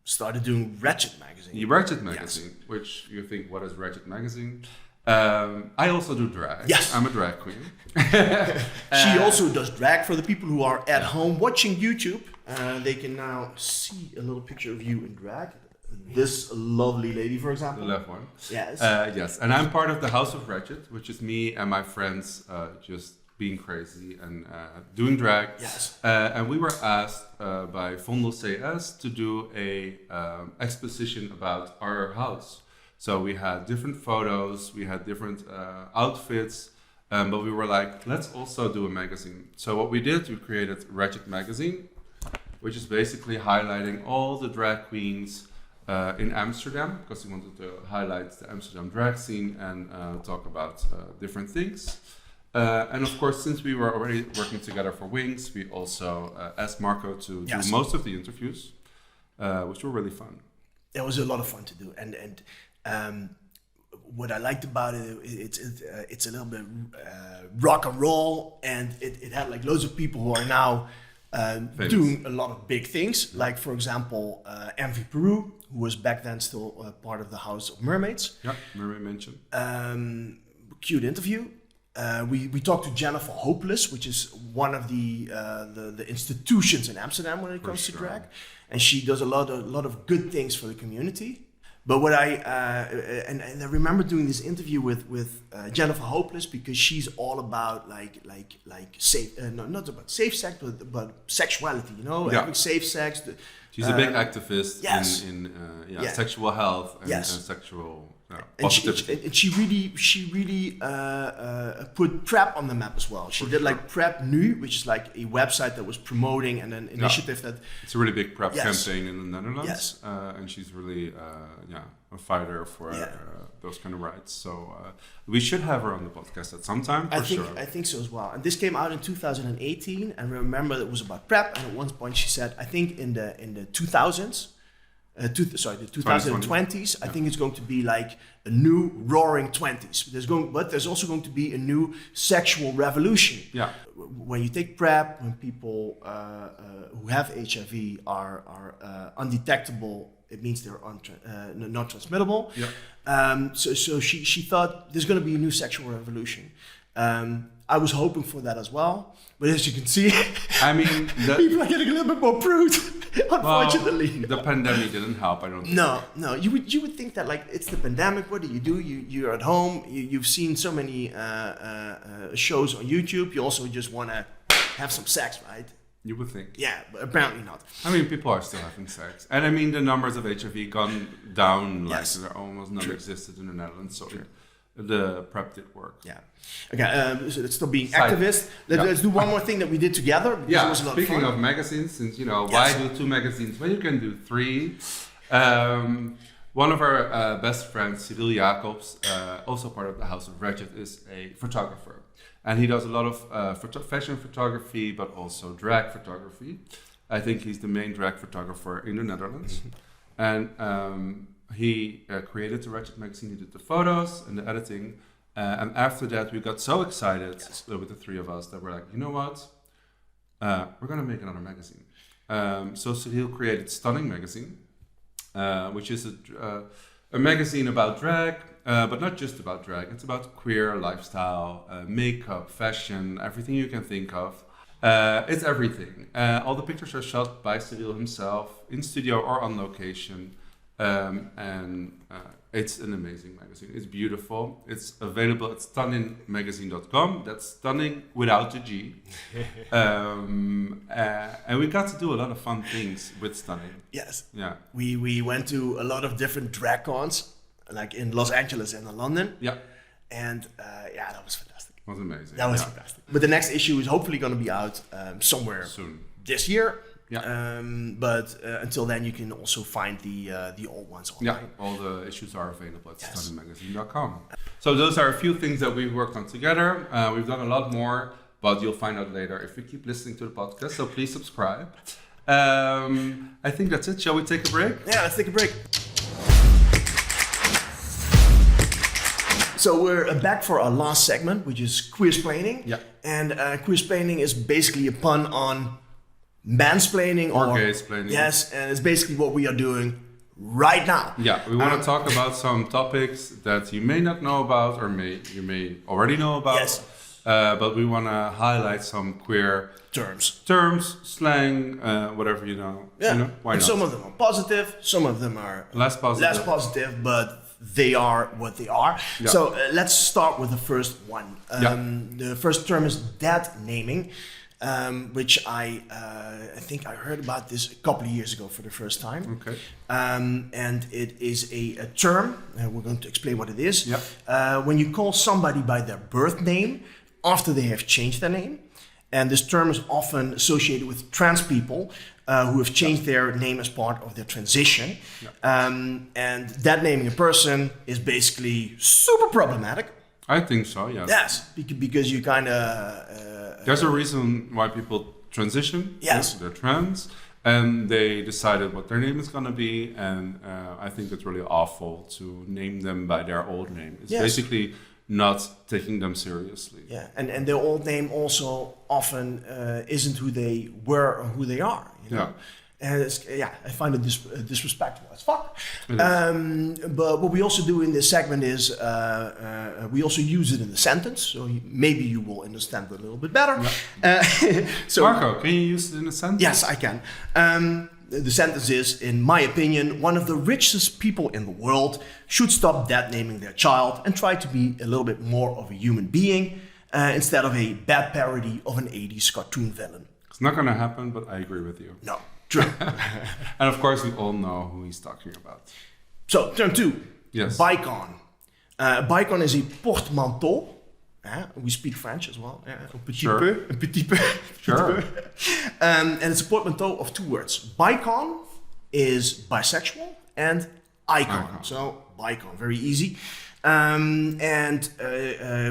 Started doing Ratchet magazine. Ratchet magazine, which you think, what is Ratchet magazine? I also do drag. Yes. I'm a drag queen. She also does drag. For the people who are at home watching YouTube, they can now see a little picture of you in drag. This lovely lady, for example. The left one. Yes. Yes, and I'm part of the House of Ratchet, which is me and my friends just being crazy and doing drag. Yes. And we were asked by Vondel CS to do a exposition about our house. So we had different photos, we had different outfits, but we were like, let's also do a magazine. So what we did, we created Ratchet magazine, which is basically highlighting all the drag queens in Amsterdam, because we wanted to highlight the Amsterdam drag scene and talk about different things. And of course, since we were already working together for Wings, we also asked Marco to do most of the interviews, which were really fun. It was a lot of fun to do, and what I liked about it, it's a little bit rock and roll, and it had like loads of people who are now doing a lot of big things. Like, for example, Envy Peru, who was back then still part of the House of Mermaids. Yeah, Mermaid Mansion. Cute interview. We talked to Jennifer Hopeless, which is one of the institutions in Amsterdam when it comes to drag, and she does a lot of good things for the community. But what and I remember doing this interview with Jennifer Hopeless, because she's all about like safe, not about safe sex, but sexuality. You know, having safe sex. She's a big activist yes. in sexual health and sexual positivity. And she really put PrEP on the map as well. She did like PrEP Nu, which is like a website that was promoting an initiative that... It's a really big PrEP campaign in the Netherlands. Yes. And she's really a fighter for those kind of rights. So we should have her on the podcast at some time, I think so as well. And this came out in 2018, and remember it was about PrEP, and at one point she said, I think in the 2000s, the 2020s, I think it's going to be like a new roaring 20s. But there's also going to be a new sexual revolution. Yeah. When you take PrEP, when people who have HIV are undetectable, it means they're not transmittable. Yeah. So she thought there's going to be a new sexual revolution. I was hoping for that as well, but as you can see, I mean, people are getting a little bit more prude. Unfortunately, the pandemic didn't help. I don't think. No. You would think that, like, it's the pandemic. What do? You're at home. You've seen so many shows on YouTube. You also just want to have some sex, right? You would think. Yeah, but apparently not. I mean, people are still having sex, and I mean the numbers of HIV gone down. Like they're almost non-existent in the Netherlands. So the prep did work. Yeah. Okay, so let's stop being Side. activist. Let's do one more thing that we did together. Because it was a lot Speaking of fun. of magazines, since Yes. why do 2 magazines when you can do 3? One of our best friends, Cyril Jacobs, also part of the House of Ratchet, is a photographer. And he does a lot of fashion photography, but also drag photography. I think he's the main drag photographer in the Netherlands. And he created the Ratchet magazine. He did the photos and the editing. And after that, we got so excited with the 3 of us that we're like, you know what? We're going to make another magazine. So Cyril created Stunning magazine, which is a magazine about drag, but not just about drag. It's about queer lifestyle, makeup, fashion, everything you can think of. It's everything. All the pictures are shot by Cyril himself in studio or on location. And it's an amazing magazine. It's beautiful. It's available at STUNNINmagazine.com. That's stunning without the G. And we got to do a lot of fun things with Stunning. Yes. Yeah. We went to a lot of different drag cons, like in Los Angeles and in London. Yeah. And that was fantastic. It was amazing. That was fantastic. But the next issue is hopefully going to be out somewhere Soon. this year. Yeah. But until then, you can also find the old ones online. Yeah, all the issues are available at STUNNINmagazine.com. So those are a few things that we've worked on together. We've done a lot more, but you'll find out later if you keep listening to the podcast. So please subscribe. I think that's it. Shall we take a break? Yeah, let's take a break. So we're back for our last segment, which is queersplaining. Yeah. And queersplaining is basically a pun on mansplaining Or gaysplaining. Yes, and it's basically what we are doing right now. Yeah, we want to talk about some topics that you may not know about, or you may already know about. Yes. But we want to highlight some queer terms, slang, whatever you know. Yeah. You know, why And not? some of them are positive, some of them are Less positive. but they are what they are. Yeah. So let's start with the first one. Yeah. The first term is dad naming. Which I think I heard about this a couple of years ago for the first time. Okay. And it is a term, and we're going to explain what it is. Yep. When you call somebody by their birth name after they have changed their name. And this term is often associated with trans people who have changed their name as part of their transition. Yep. And that naming a person is basically super problematic. I think so, yes. Yes, because you kind of... There's a reason why people transition. Yes. They're trans. And they decided what their name is going to be. And I think it's really awful to name them by their old name. It's Yes. basically not taking them seriously. Yeah, and their old name also often isn't who they were or who they are. You know? Yeah. And I find it disrespectful as fuck. It is. But what we also do in this segment is we also use it in a sentence, so maybe you will understand it a little bit better. Yeah. So Marco, can you use it in a sentence? yes, I can. The sentence is, in my opinion, one of the richest people in the world should stop dad naming their child and try to be a little bit more of a human being instead of a bad parody of an 80s cartoon villain. It's not going to happen, but I agree with you. No, true. And of course, we all know who he's talking about. So, term 2. Yes. Bicon. Bicon is a portmanteau. We speak French as well. Un petit Sure. peu. Un petit peu. Sure. And it's a portmanteau of 2 words. Bicon is bisexual and icon. So, bicon, very easy. And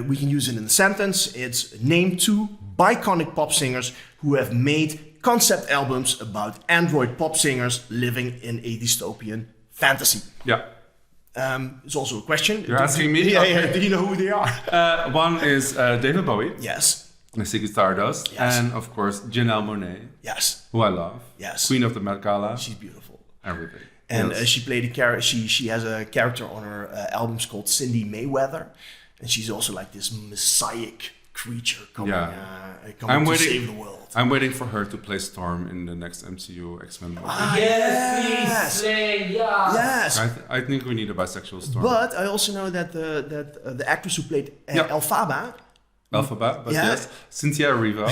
we can use it in a sentence. It's name 2 biconic pop singers who have made concept albums about android pop singers living in a dystopian fantasy. Yeah. It's also a question. You're asking me? Yeah, Okay. do you know who they are? One is David Bowie, Yes. Ziggy Stardust, Yes. and of course Janelle Monáe, Yes. who I love. Yes. Queen of the Met Gala. She's beautiful. Everything. And Yes. she played a character. She has a character on her albums called Cindy Mayweather, and she's also like this messianic creature coming I'm to waiting- save the world. I'm waiting for her to play Storm in the next MCU X-Men movie. Yes, please, slay, yeah. Yes. I think we need a bisexual Storm. But I also know that the actress who played Yeah. Elphaba. Alphabet, but Yeah. yes, Cynthia Erivo.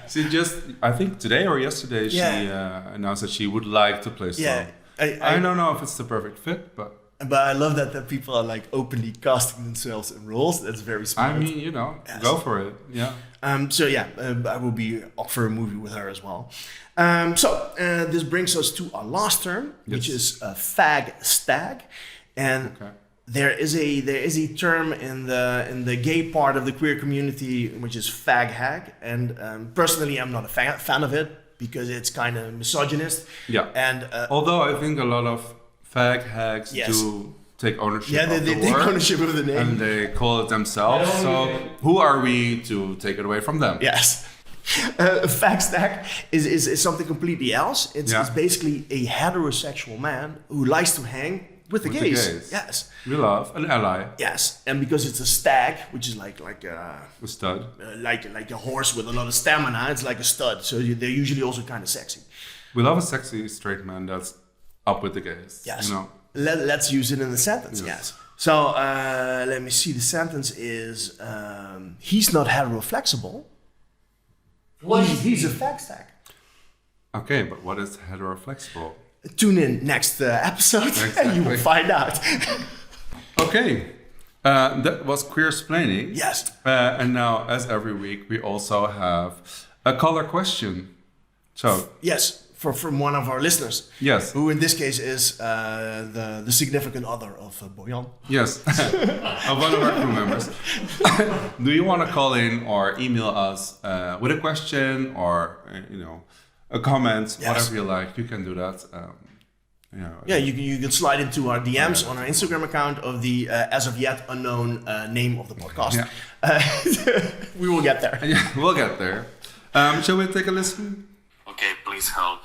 She just, I think today or yesterday, she Yeah. announced that she would like to play Storm. Yeah. I don't know if it's the perfect fit, but But I love that people are like openly casting themselves in roles. That's very smart. I mean, Yes. go for it. Yeah. I will be up for a movie with her as well. This brings us to our last term, which is fag stag, and there is a term in the gay part of the queer community which is fag hag, and personally I'm not a fan of it because it's kind of misogynist. Yeah. And although I think a lot of fag hags do take ownership of the they take word, ownership of the name. and they call it themselves. So who are we to take it away from them? Yes. Fag stag is something completely else. It's basically a heterosexual man who likes to hang with the gays. Yes. We love an ally. Yes, and because it's a stag, which is like a stud, like a horse with a lot of stamina, it's like a stud. So they're usually also kind of sexy. We love a sexy straight man that's up with the gays. Yes. Let's use it in the sentence. Yes. So let me see. The sentence is he's not hetero-flexible. He's a fag stag. Okay, but what is hetero-flexible? Tune in next episode and you will find out. Okay, that was queer-splaining. Yes. And now, as every week, we also have a caller question. So yes, from one of our listeners. Yes. Who in this case is the significant other of Bojan. Yes, of one of our crew members. Do you want to call in or email us with a question or a comment, whatever you like? You can do that. You can slide into our DMs on our Instagram account of the as of yet unknown name of the podcast. Yeah. We will get there. Yeah, we'll get there. Shall we take a listen? Okay, please help.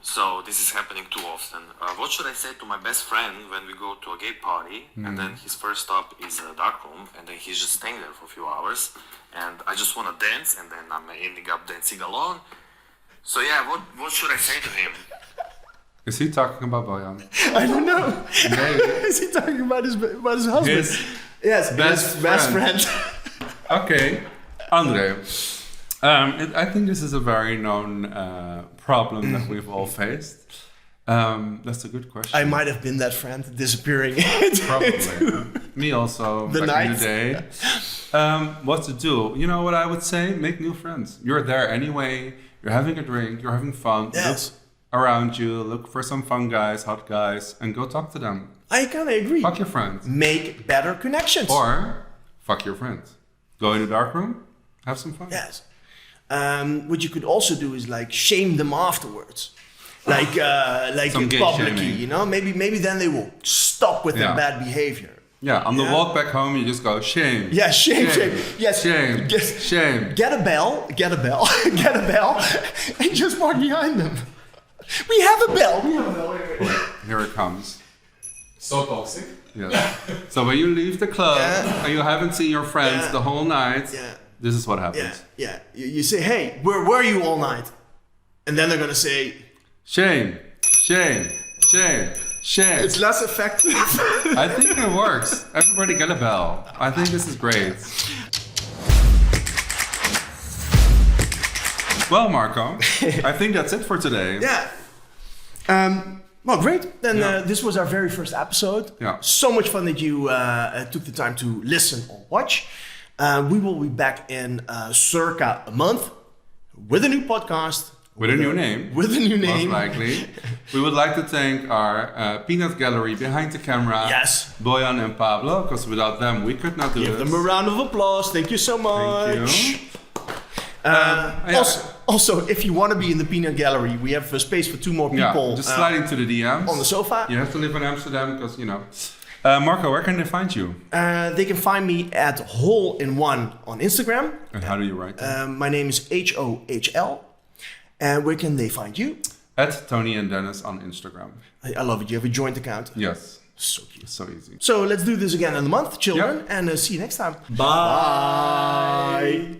So this is happening too often. What should I say to my best friend when we go to a gay party and then his first stop is a dark room and then he's just staying there for a few hours and I just want to dance and then I'm ending up dancing alone. So yeah, what should I say to him? Is he talking about Bojan? I don't know. Is he talking about his husband? Yes, best friend. Okay, Andre. I think this is a very known problem that we've all faced. That's a good question. I might have been that friend disappearing. Probably. Me also. Back in the day. What to do? You know what I would say? Make new friends. You're there anyway. You're having a drink. You're having fun. Yes. Look around you. Look for some fun guys, hot guys, and go talk to them. I kind of agree. Fuck your friends. Make better connections. Or fuck your friends. Go in the dark room. Have some fun. Yes. What you could also do is like shame them afterwards, like in publicly, Maybe then they will stop with their bad behavior. Yeah, on the walk back home, you just go shame. Yeah, shame. Yes, shame. Shame. Get a bell, get a bell, and just walk behind them. We have a bell. Wait. Here it comes. So toxic. Yes. So when you leave the club and you haven't seen your friends the whole night. Yeah. This is what happens. Yeah. You say, hey, where were you all night? And then they're going to say... Shame. It's less effective. I think it works. Everybody get a bell. I think this is great. Well, Marco, I think that's it for today. Yeah. Well, great. Then this was our very first episode. Yeah. So much fun that you took the time to listen or watch. We will be back in circa a month with a new podcast. With a new name. Most likely. We would like to thank our peanut gallery behind the camera. Yes. Bojan and Pablo, because without them we could not do this. Give them a round of applause. Thank you so much. Thank you. Also, if you want to be in the peanut gallery, we have space for 2 more people. Just slide into the DMs. On the sofa. You have to live in Amsterdam because, Marco, where can they find you? They can find me at Hohl1 on Instagram. And how do you write that? My name is HOHL. And where can they find you? At Tony and Dennis on Instagram. I love it. You have a joint account. Yes. So cute. So easy. So let's do this again in a month, children. And see you next time. Bye.